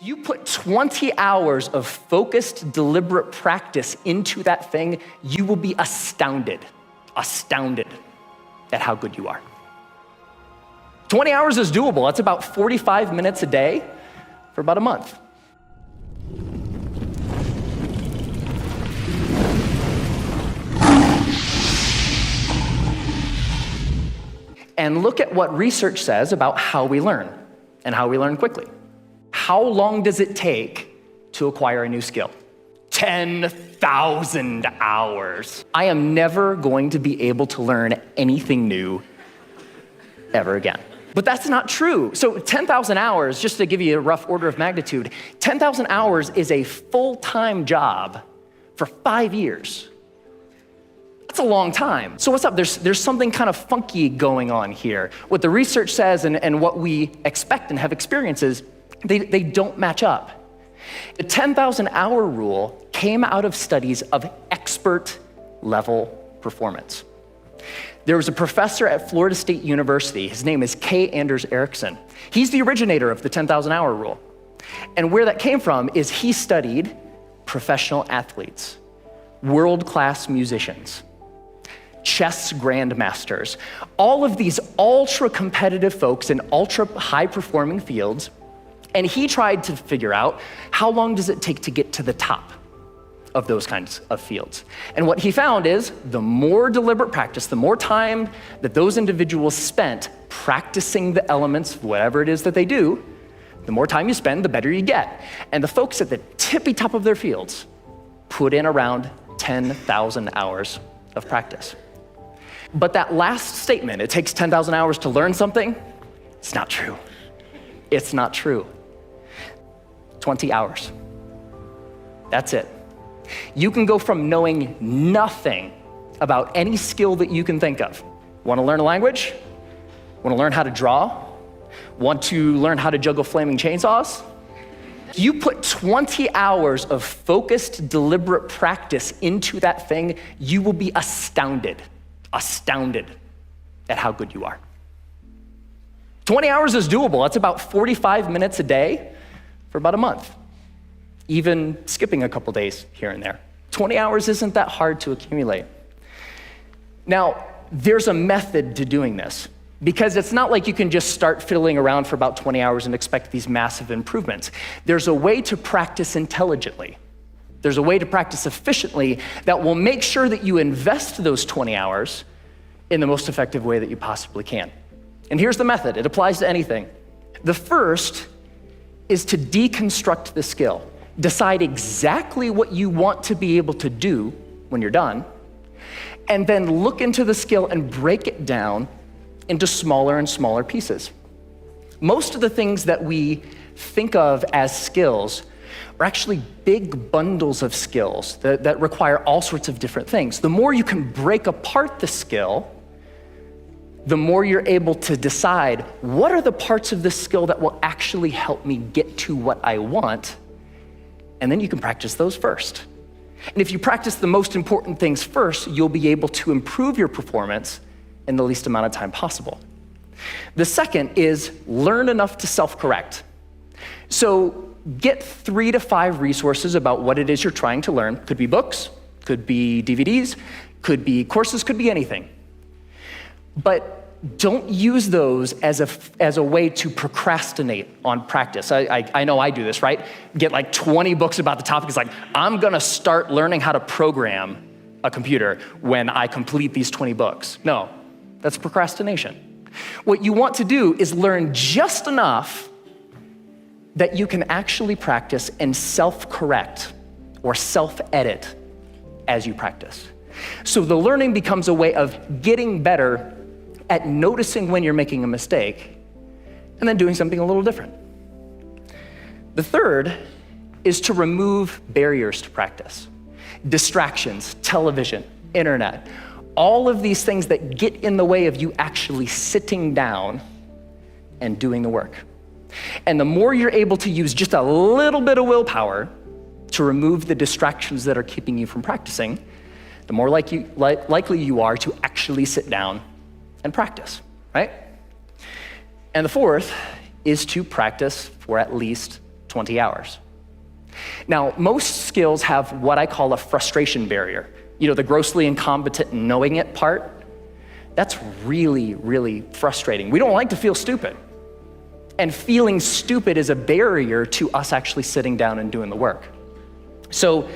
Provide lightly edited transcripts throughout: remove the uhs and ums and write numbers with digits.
You put 20 hours of focused, deliberate practice into that thing, you will be astounded at how good you are. 20 hours is doable. That's about 45 minutes a day for about a month. And look at what research says about how we learn and how we learn quickly. How long does it take to acquire a new skill? 10,000 hours. I am never going to be able to learn anything new ever again. But that's not true. So 10,000 hours, just to give you a rough order of magnitude, 10,000 hours is a full-time job for 5 years. That's a long time. So what's up? There's something kind of funky going on here. What the research says and what we expect and have experiences, they don't match up. The 10,000 hour rule came out of studies of expert level performance. There was a professor at Florida State University. His name is K. Anders Ericsson. He's the originator of the 10,000 hour rule. And where that came from is he studied professional athletes, world-class musicians, chess grandmasters, all of these ultra-competitive folks in ultra-high-performing fields, and he tried to figure out how long does it take to get to the top of those kinds of fields. And what he found is the more deliberate practice, the more time that those individuals spent practicing the elements of whatever it is that they do, the more time you spend, the better you get. And the folks at the tippy top of their fields put in around 10,000 hours of practice. But that last statement, it takes 10,000 hours to learn something, it's not true. It's not true. 20 hours. That's it. You can go from knowing nothing about any skill that you can think of. Want to learn a language? Want to learn how to draw? Want to learn how to juggle flaming chainsaws? You put 20 hours of focused, deliberate practice into that thing, you will be astounded at how good you are. 20 hours is doable. That's about 45 minutes a day for about a month, even skipping a couple days here and there. 20 hours isn't that hard to accumulate. Now, there's a method to doing this, because it's not like you can just start fiddling around for about 20 hours and expect these massive improvements. There's a way to practice intelligently. There's a way to practice efficiently that will make sure that you invest those 20 hours in the most effective way that you possibly can. And here's the method. It applies to anything. The first is to deconstruct the skill. Decide exactly what you want to be able to do when you're done, and then look into the skill and break it down into smaller and smaller pieces. Most of the things that we think of as skills are actually big bundles of skills that require all sorts of different things. The more you can break apart the skill, the more you're able to decide what are the parts of this skill that will actually help me get to what I want, and then you can practice those first. And if you practice the most important things first, you'll be able to improve your performance in the least amount of time possible. The second is learn enough to self-correct. So get 3 to 5 resources about what it is you're trying to learn. Could be books, could be DVDs, could be courses, could be anything. But don't use those as a way to procrastinate on practice. I know I do this, right? Get like 20 books about the topic. It's like, I'm gonna start learning how to program a computer when I complete these 20 books. No, that's procrastination. What you want to do is learn just enough that you can actually practice and self-correct or self-edit as you practice. So the learning becomes a way of getting better at noticing when you're making a mistake and then doing something a little different. The third is to remove barriers to practice. Distractions, television, internet, all of these things that get in the way of you actually sitting down and doing the work. And the more you're able to use just a little bit of willpower to remove the distractions that are keeping you from practicing, the more likely you are to actually sit down and practice, right? And the fourth is to practice for at least 20 hours. Now, most skills have what I call a frustration barrier. You know, the grossly incompetent knowing it part. That's really, really frustrating. We don't like to feel stupid. And feeling stupid is a barrier to us actually sitting down and doing the work. So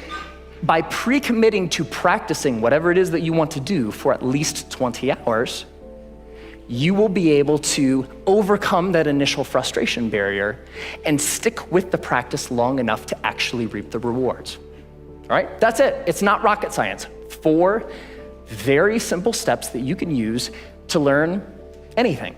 by pre-committing to practicing whatever it is that you want to do for at least 20 hours, you will be able to overcome that initial frustration barrier and stick with the practice long enough to actually reap the rewards. All right, that's it. It's not rocket science. 4 very simple steps that you can use to learn anything.